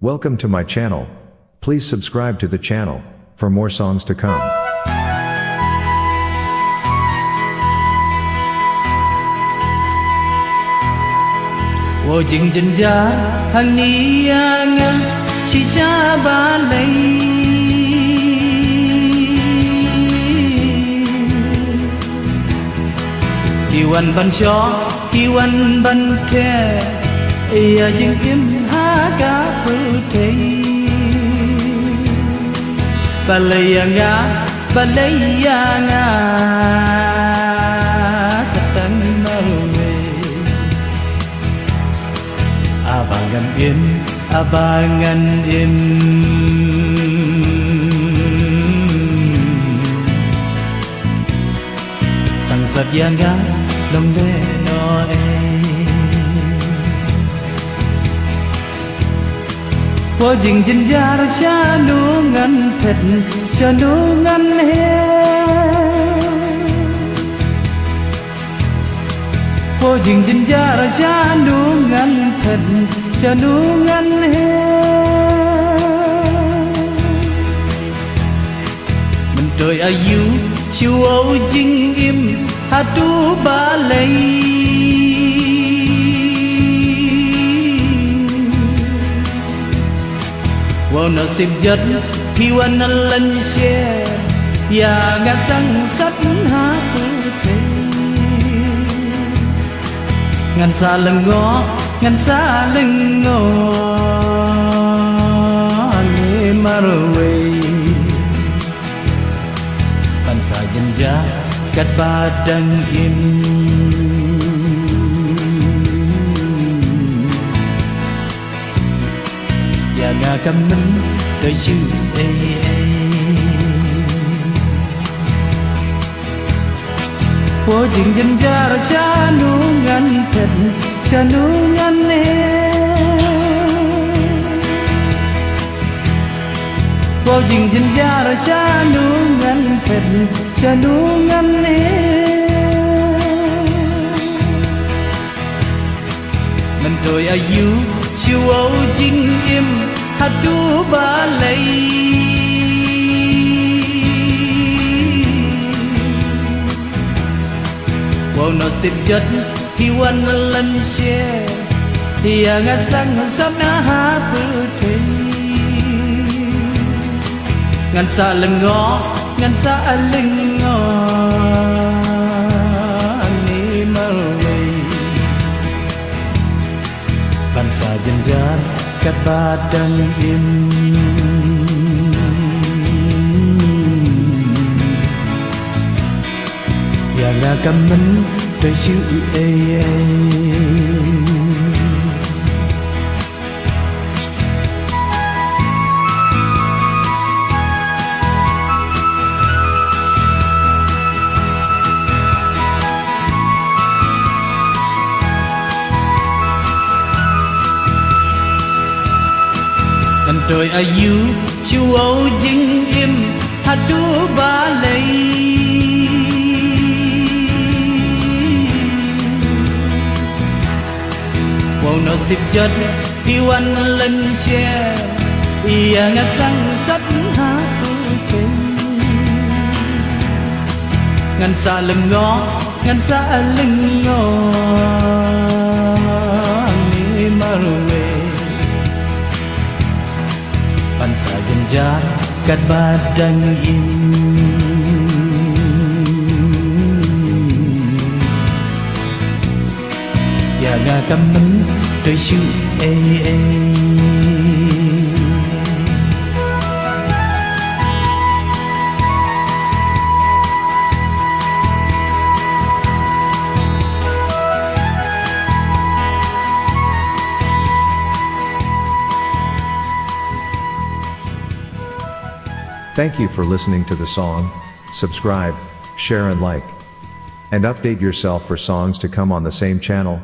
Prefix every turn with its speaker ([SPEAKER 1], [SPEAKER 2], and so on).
[SPEAKER 1] Welcome to my channel. Please subscribe to the channel for more songs to come.
[SPEAKER 2] 我认真家和你呀呀，许下芭蕾。Kiwan ban cho, kiwan ban khe, ya dừng im ha cả bự thế. Balay ya nga, satang mawe. Abangan in sang sat yang ga long de no e wo jing jin ja ra cha nu ngan phet cha nu ngan he wo jing jin ja ra cha nu ngan phet cha nu ngan he mình trời ayu chiu âu jing im hatu balay wo nasib jat hiwan lan she ya nga sang sat ha pu the ngan sa lưng ngó ni marwe pan sa jenja kat badang im ya nga kam mình đời chữ e wo jing jin ja ra cha nu ngan phet cha nu ngan ne wo jing jin ja ra cha nu ngan phet cha nu ngan ne mình tôi ayu chiu âu jing im hatu balay wo nasib jat hiwan lan she ya nga sang sat ha pu the ngan sa lưng ngó ni marwe ban sa jenjar kat badang im ya nga kam mình đời chữ e trời ayu chiu âu jing im hatu balay wo nasib jat hiwan lan she ya nga sang sat ha pu the ngan sa lưng ngó ni marwe pan sa jenja kat badang im ya nga kam mình đời chữ e
[SPEAKER 1] Thank you for listening to the song. Subscribe, share and like. And update yourself for songs to come on the same channel.